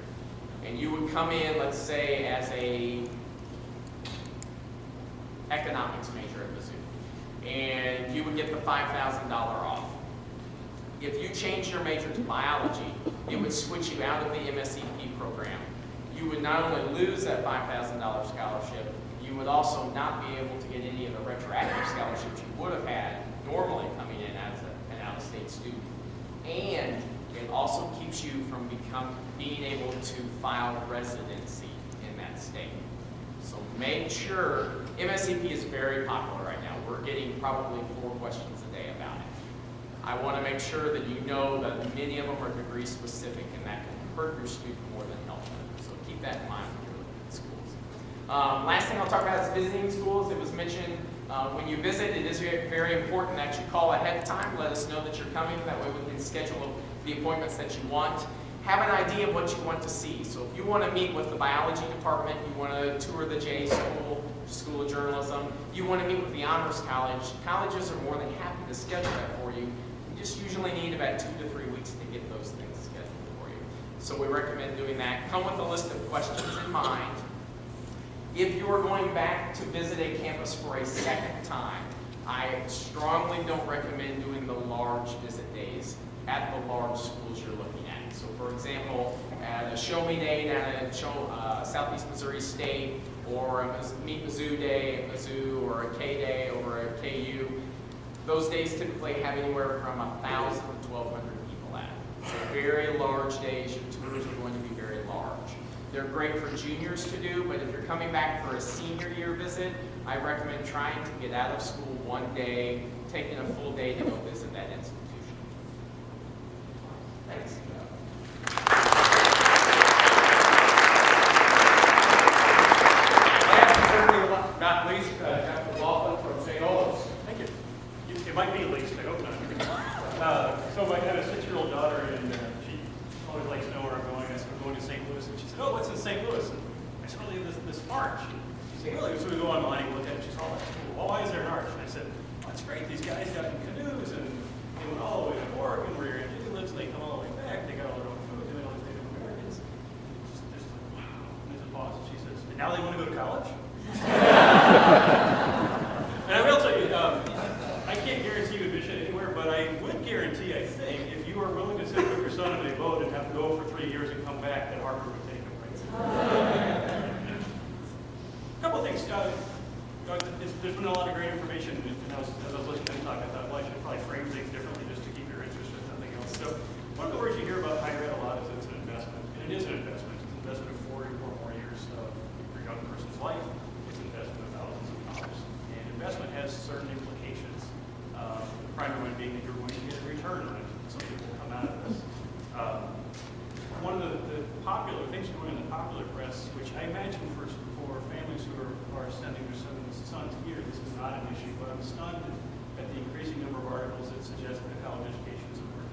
And you would come in, let's say, as a economics major at Mizou, and you would get the $5,000 off. If you change your major to biology, it would switch you out of the MSEP program. You would not only lose that $5,000 scholarship, you would also not be able to get any of the retroactive scholarships you would have had normally coming in as an out-of-state student. And at it also keeps you from being able to file residency in that state. So make sure, MSCP is very popular right now. We're getting probably 4 questions a day about it. I want to make sure that you know that many of them are degree specific, and that can hurt your student more than help them. So keep that in mind when you're looking at schools. Last thing I'll talk about is visiting schools. It was mentioned when you visit, it is very important that you call ahead of time. Let us know that you're coming. That way we can schedule the appointments that you want. Have an idea of what you want to see. So if you want to meet with the biology department, you want to tour the J School, School of Journalism, you want to meet with the Honors College, colleges are more than happy to schedule that for you. You just usually need about 2 to 3 weeks to get those things scheduled for you. So we recommend doing that. Come with a list of questions in mind. If you are going back to visit a campus for a second time, I strongly don't recommend doing the large visit days at the large schools you're looking at. So for example, at a Show Me Day down at Southeast Missouri State, or a Meet Mizou Day at Mizou, or a K Day over at KU, those days typically have anywhere from 1,000 to 1,200 people at it. So very large days, your tours are going to be very large. They're great for juniors to do, but if you're coming back for a senior year visit, I recommend trying to get out of school one day, taking a full day to go visit that institution. Thanks. Last but certainly not least, Dr. McLaughlin from St. Olaf's. Thank you. It might be least, I hope not. So I have a 6-year-old daughter, and she always likes to know where I'm going. I said, I'm going to St. Louis, and she said, oh, what's in St. Louis? And I said, well, this arch. She said, really? So we go online and look at it. She said, oh, that's cool. Well, why is there an arch? And I said, oh, that's great. These guys got in canoes, and they went all the way to Oregon, where your Indian lives, and they come all the way back. They got all their own food, they know Native Americans. Just like, wow. And there's a pause, and she says, and now they want to go to college? And I will tell you, I can't guarantee you admission anywhere, but I would guarantee, I think, if you are willing to send your son in a boat and have to go for 3 years and come back, that Harvard would take him, right? A couple of things. There's been a lot of great information, and as I was listening to him talk, I thought, well, I should probably frame things differently just to keep your interest in something else. So one of the words you hear about higher ed a lot is it's an investment, and it is an investment. It's an investment of 4 or more years of your young person's life. It's an investment of thousands of dollars. And investment has certain implications. The primary one being that you're going to get a return on it. Something will come out of this. One of the popular things going in the popular press, which I imagine for families who are sending their sons here, this is not an issue, but I'm stunned at the increasing number of articles that suggest that college education is important.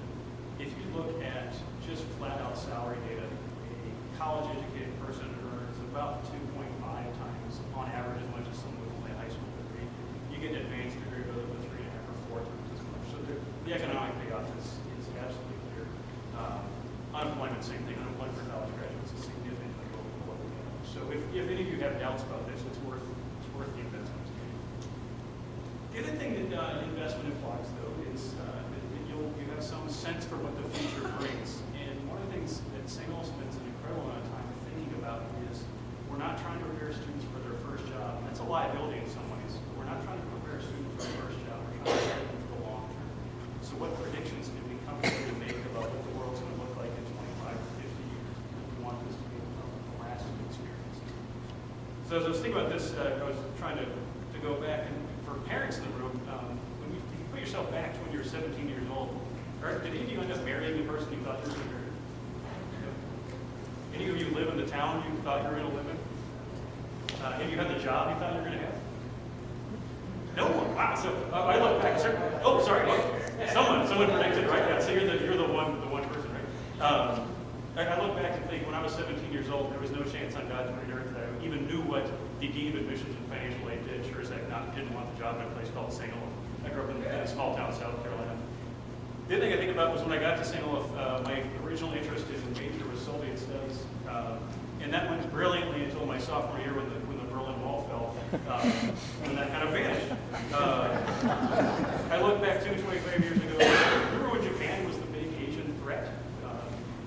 If you look at just flat out salary data, a college educated person earns about 2.5 times on average as much as someone with only a high school degree. You get an advanced degree with 3.5 or 4 times as much. So the economic payoff is absolutely clear. Unemployment, same thing. Unemployment for college graduates is significantly lower than what we have. So if any of you have doubts about this, it's worth the investment. The other thing that investment implies, though, is that you have some sense for what the future brings. And one of the things that St. Olaf spends an incredible amount of time thinking about is we're not trying to prepare students for their first job. That's a liability in some ways. We're not trying to prepare students for their first job. We're trying to prepare them for the long term. So what predictions can we come to make about what the world's going to look like in 25 or 50 years? We want this to be a lasting experience. So as I was thinking about this, I was trying to go back, and for parents in the room, if you put yourself back to when you were 17 years old, did any of you end up marrying the person you thought you were going to marry? Any of you live in the town you thought you were going to live in? Have you had the job you thought you were going to have? No one. Wow. So I look back. Oh, sorry. Someone predicted, right? Yeah. So you're the one person, right? I look back and think when I was 17 years old, there was no chance on God's green earth that I even knew what the Dean of Admissions and Financial Aid did. Sure as heck didn't want the job in a place called St. Olaf. I grew up in a small town, South Carolina. The other thing I think about was when I got to St. Olaf, my original interest in the major was Soviet studies. And that went brilliantly until my sophomore year when the Berlin Wall fell, and that kind of vanished. I look back 25 years ago, remember when Japan was the big Asian threat?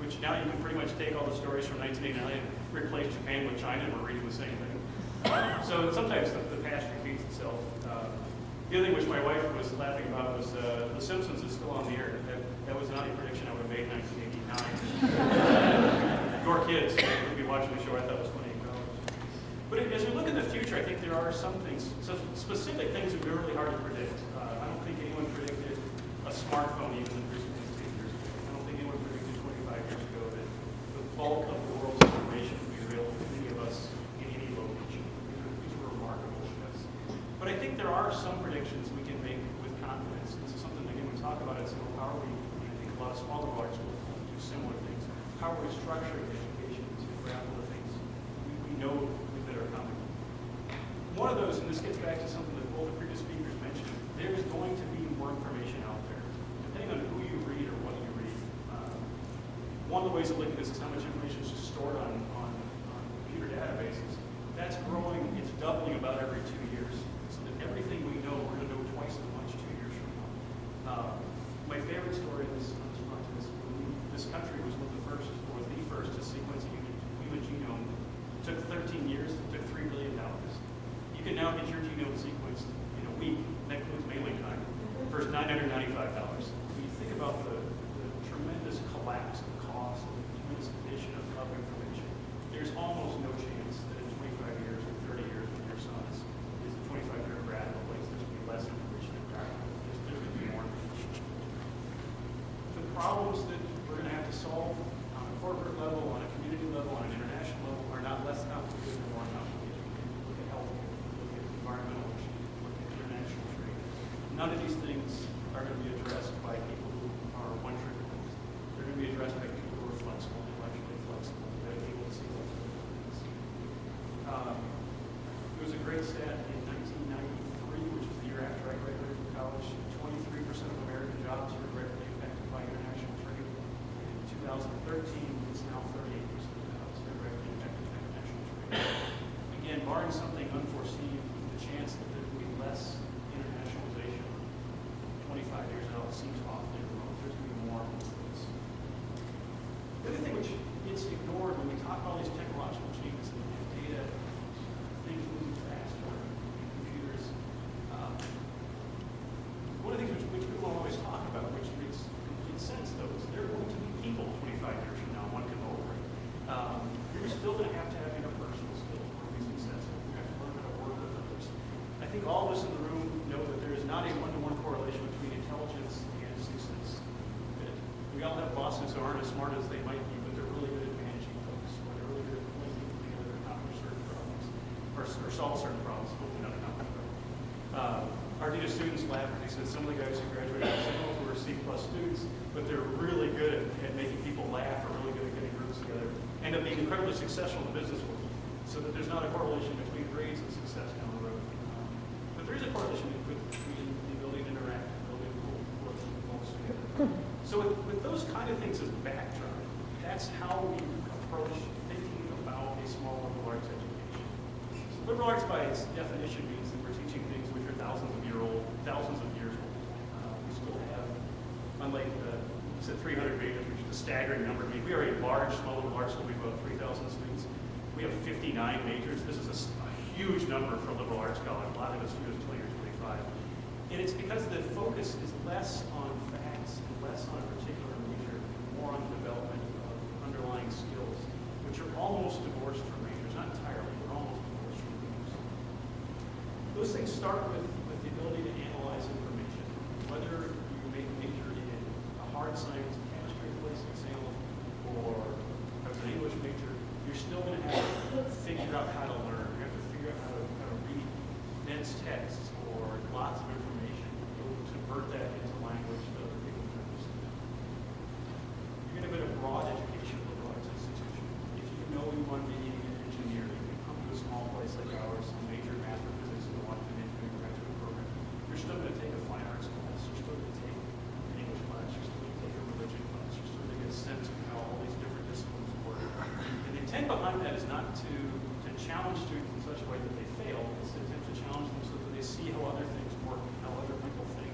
Which now you can pretty much take all the stories from 1989 and replace Japan with China, and we're reading the same thing. So sometimes the past repeats itself. The other thing which my wife was laughing about was The Simpsons is still on the air. That was not a prediction I would have made in 1989. Your kids would be watching the show. I thought it was funny. But as we look in the future, I think there are some things, so specific things that would be really hard to predict. I don't think anyone predicted a smartphone even in 10 years ago. I don't think anyone predicted 25 years ago that the bulk of the world's information would be available to any of us in any location. These are remarkable shifts. But I think there are some predictions we can make with confidence. This is something, again, we talk about it, so how are we, I think a lot of smaller large schools do similar things. How are we structuring education to grapple with things we know that are coming? One of those, and this gets back to something that both the previous speakers mentioned, there is going to be more information out there, depending on who you read or what you read. One of the ways of looking at this is how much information is just stored on computer databases. That's growing, it's doubling about every 2 years. So that everything we know, we're going to know twice as much 2 years from now. My favorite story in this front is this country was one of the first, or was the first to sequence a human genome. It took 13 years, it took $3 billion. You can now get your genome sequenced in a week, that includes mailing time, for $995. When you think about the tremendous collapse of cost and the tremendous addition of information, there's almost no chance that in 25 years or 30 years when your son is a 25-year grad in a place, there's going to be less information in grad. There's going to be more information. The problems that we're going to have to solve on a corporate level, on a community level, on an international level are not less complicated or more complicated. Look at healthcare, look at environmental issues, look at international trade. None of these things are going to be addressed by people who are one-trick ponies. They're going to be addressed by people who are flexible, intellectually flexible, that are able to see those things. There was a great stat in 1993, which was the year after I graduated from college. 23% of American jobs were directly impacted by international trade. In 2013, it's now 38% of jobs are directly impacted by international trade. Again, barring something unforeseen, the chance that there will be less internationalization 25 years out seems awfully remote. There's going to be more influence. The other thing which gets ignored when we talk about all these technological changes and data, things moving faster, computers, one of the things which we won't always talk about, which makes complete sense, though, is there are going to be people 25 years from now, one can over it. You're still going to have interpersonal skills to be successful. You have to learn how to work with others. I think all of us in the room know that there is not a one-to-one correlation between intelligence and success. We all have bosses who aren't as smart as they might be, but they're really good at managing folks, or they're really good at pulling people together to accomplish certain problems, or solve certain problems, hopefully not accomplish problems. Our data students laugh because they said some of the guys who graduated from Signal who are C+ students, but they're really good at making people laugh, or really good at getting groups together, end up being incredibly successful in the business world, so that there's not a correlation between grades and success down the road. But there is a correlation between the ability to interact, the ability to pull folks together. So with those kind of things as backdrop, that's how we approach thinking about a small liberal arts education. So liberal arts, by its definition, means that we're teaching things which are thousands of years old. We still have, unlike you said 300 majors, which is a staggering number. I mean, we are a large, small liberal arts school. We have about 3,000 students. We have 59 majors. This is a huge number for a liberal arts college. A lot of us do 20 or 25. And it's because the focus is less on facts and less on a particular major, more on the development of underlying skills, which are almost divorced from majors. Not entirely, but almost divorced from majors. Those things start with the ability to analyze information. Whether you make a major in a hard science and chemistry place exam, or as an English major, you're still going to have to figure out how to learn. You have to figure out how to read dense texts or lots of information, be able to convert that into language that other people can understand. You're going to go to a broad education liberal arts institution. If you know you want to be an engineer, you can come to a small place like ours and major in math or physics and want to be an engineering graduate program. You're still going to take a fine arts class. You're still going to take an English class. You're still going to take a religion class. You're still going to get a sense of how all these different disciplines work. And the intent behind that is not to challenge students in such a way that they fail. It's to attempt to challenge them so that they see how other things work, how other people think,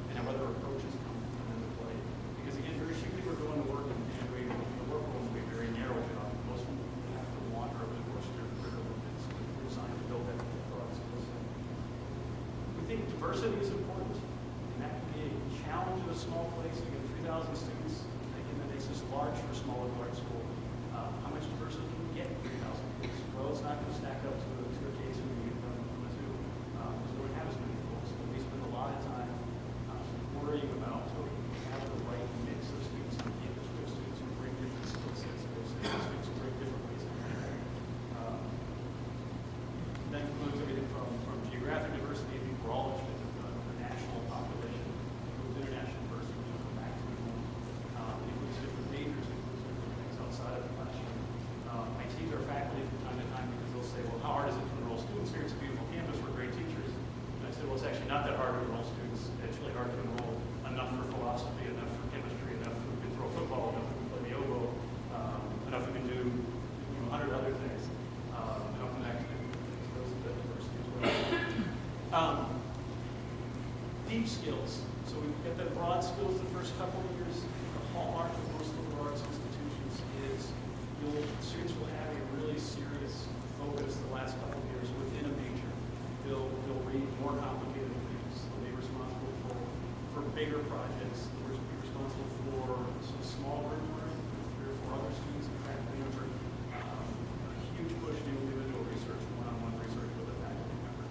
and how other approaches come into play. Because again, very few people are going to work in the work will be a very narrow job. Most people have to wander over the course of their career a little bit, so we're designed to build that broad skill set. We think diversity is important, and that can be a challenge of a small place. You get 3,000 students, thinking that makes us large for for small liberal arts school. How much diversity can we get in 3,000 kids? Well, it's not going to stack up to a case when we get from Mizou, because we don't have as many folks. So we spend a lot of time worrying about, okay, we have the right mix of students on campus. We have students who bring different skill sets. We have students who bring different ways of thinking. That includes everything from geographic diversity. I think we're all interested in the national population. It includes international diversity. We come back to it. It includes different majors. It includes different things outside of the classroom. I tease our faculty from time to time because they'll say, well, how hard is it to enroll students here? It's a beautiful campus. We're great teachers. And I said, well, it's actually not that hard to enroll students. It's really hard to enroll enough for philosophy, enough for chemistry, enough who can throw football, enough who can play the oboe, enough who can do 100 other things. And I'll come back to those that diversity as well. Deep skills. So we've got the broad skills the first couple of years. The hallmark of most liberal arts institutions is students will have a really serious focus the last couple of years within a major. They'll read more complicated things. They'll be responsible for bigger projects. They'll be responsible for some small group learning, 3 or 4 other students in faculty member. A huge push to individual research, one-on-one research with a faculty member.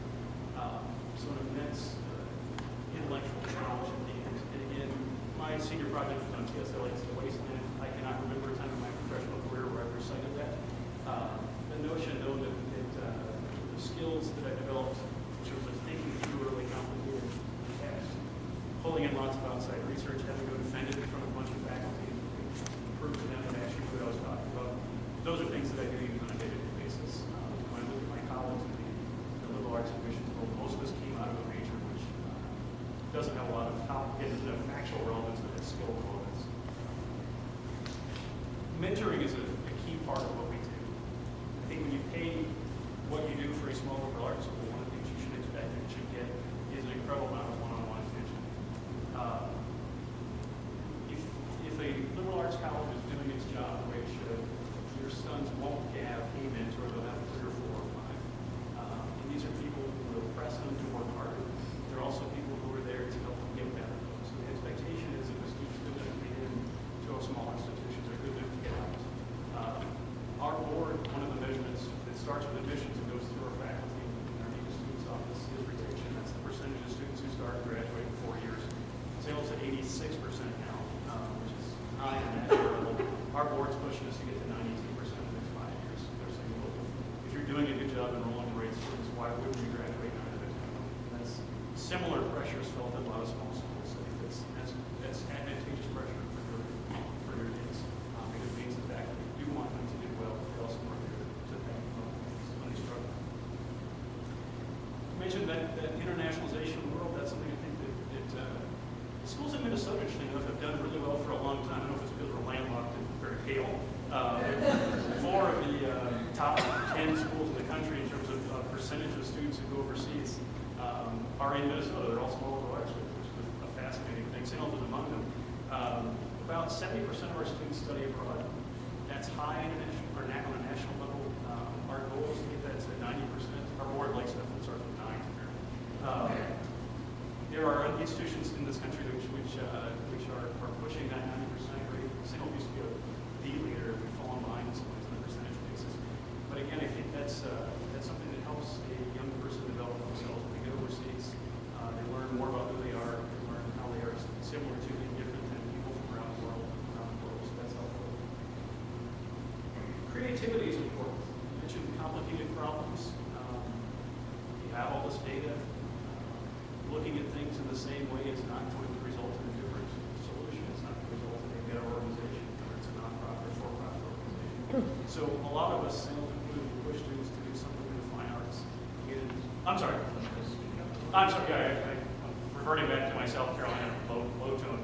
So an immense intellectual challenge at the end. And again, my senior project was on TSLA, it's the wasteland. I cannot remember a time in my professional career where I've recited that. The notion, though, that the skills that I developed in terms of thinking through really complicated tasks, pulling in lots of outside research, having to go defend it in front of a bunch of faculty, and prove to them that actually what I was talking about, those are things that I do even on a day-to-day basis. When I look at my colleagues in the liberal arts and missions world, most of us came out of a major which doesn't have a lot of complicated, factual relevance, but has skill relevance. Mentoring is a key part of what we do. I think when you pay what you do for a small liberal arts school, one of the things you should expect and should get is an incredible amount of one-on-one attention. If a liberal arts college is doing its job the way it should, your sons won't have a mentor, they'll have 3 or 4 or 5. And these are people who will press them to work harder. They're also people who are there to help them get better. So the expectation is that the students are good enough to get into a small institutions are good enough to get out. Our board, one of the measurements that starts with admissions and goes through our faculty and our dean students office is retention. That's the percentage of students who start and graduate in 4 years. Sales at 86% now, which is high on that level. Our board's pushing us to get to 92% in the next 5 years. They're saying, well, if you're doing a good job enrolling great students, why wouldn't you graduate 9 of it? That's similar pressures felt at a lot of small schools. I think that's advantageous pressure for your kids. Because it means the faculty do want them to do well, but they also want them to thank them when they struggle. You mentioned that internationalization world, that's something I think that schools in Minnesota, interestingly enough, have done really well for a long time. I don't know if it's because we're landlocked and very pale. 4 of the top 10 schools in the country in terms of percentage of students who go overseas are in Minnesota. They're all small liberal arts schools, which is a fascinating thing. St. Olaf is among them. About 70% of our students study abroad. That's high international, or on a national level. Our goal is to get that to 90%. Our board likes stuff that starts with 9. There are institutions in this country which are pushing that 90% rate. St. Olaf used to be the leader. We've fallen behind in some ways on a percentage basis. But again, I think that's something that helps a young person develop themselves when they get overseas. They learn more about who they are. They learn how they are similar to and different than people from around the world. So that's helpful. Creativity is important. You mentioned complicated problems. You have all this data. Looking at things in the same way is not going to result in a different solution. It's not going to result in a better organization, whether it's a nonprofit or for-profit organization. So a lot of us, including push students to do something in the fine arts. I'm sorry, I'm reverting back to my South Carolina low tone.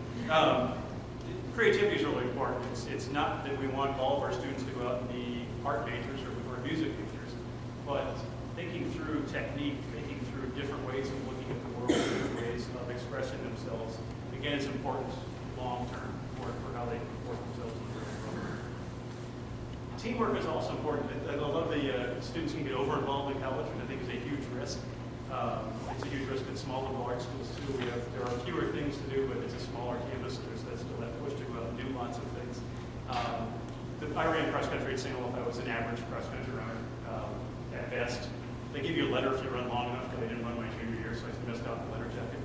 Creativity is really important. It's not that we want all of our students to go out and be art majors or music majors, but thinking through technique, thinking through different ways of looking at the world, different ways of expressing themselves. Again, it's important long-term for how they comport themselves in the real world. Teamwork is also important. I love the students can get over-involved in college, which I think is a huge risk. It's a huge risk at small liberal arts schools too. There are fewer things to do, but it's a smaller campus. There's still that push to go out and do lots of things. I ran cross country at St. Olaf. I was an average cross country runner at best. They give you a letter if you run long enough, because I didn't run my junior year, so I missed out the letter jacket.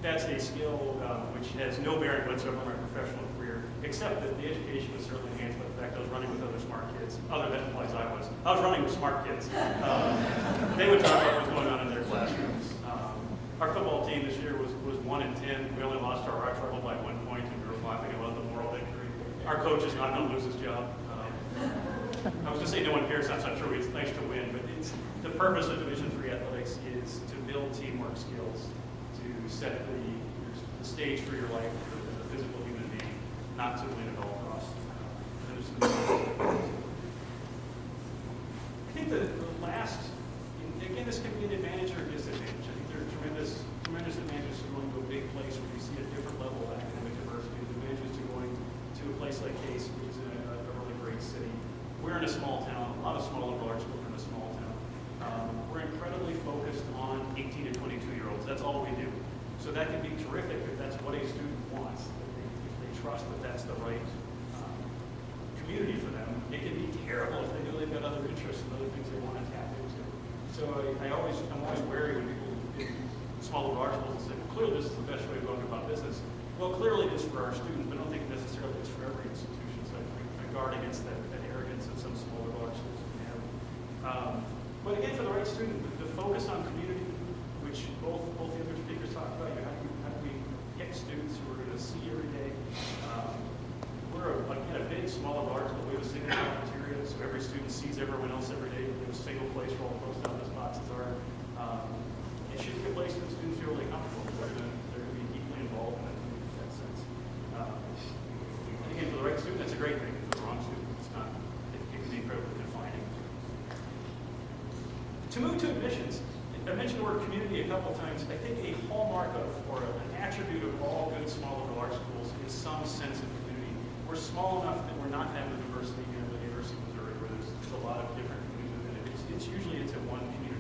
That's a skill which has no bearing whatsoever on my professional career, except that the education was certainly enhanced by the fact I was running with other smart kids. Other than implies I was running with smart kids. They would talk about what was going on in their classrooms. Our football team this year was 1-10. We only lost our arch rival by 1 point, and we were laughing about the moral victory. Our coach is not going to lose his job. I was going to say no one cares. I'm not sure it's nice to win, but the purpose of Division III athletics is to build teamwork skills, to set the stage for your life as a physical human being, not to win at all costs. I think the last, again, this can be an advantage or a disadvantage. I think there are tremendous advantages to going to a big place where you see a different level of academic diversity. The advantages to going to a place like Case, which is in a really great city. We're in a small town. A lot of small and large schools are in a small town. We're incredibly focused on 18 to 22-year-olds. That's all we do. So that can be terrific if that's what a student wants. If they trust that that's the right community for them. It can be terrible if they know they've got other interests and other things they want to tap into. So I'm always wary when people in small and large schools say, well, clearly this is the best way of going about business. Well, clearly it is for our students, but I don't think necessarily it's for every institution. So I guard against that arrogance that some small or large schools can have. But again, for the right student, the focus on community, which both the other speakers talked about, how do we pick students who we're going to see every day? We're a big, small, and large, but we have a single cafeteria, so every student sees everyone else every day. We have a single place where all the post office boxes are. It should be a place that students feel really comfortable. They're going to be deeply involved in that sense. And again, for the right student, that's a great thing. For the wrong student, it's not. It can be incredibly confining. To move to admissions, I mentioned the word community a couple of times. I think a hallmark of, or an attribute of all good small or large schools is some sense of community. We're small enough that we're not having the diversity here at the University of Missouri, where there's a lot of different communities within it. It's usually a one community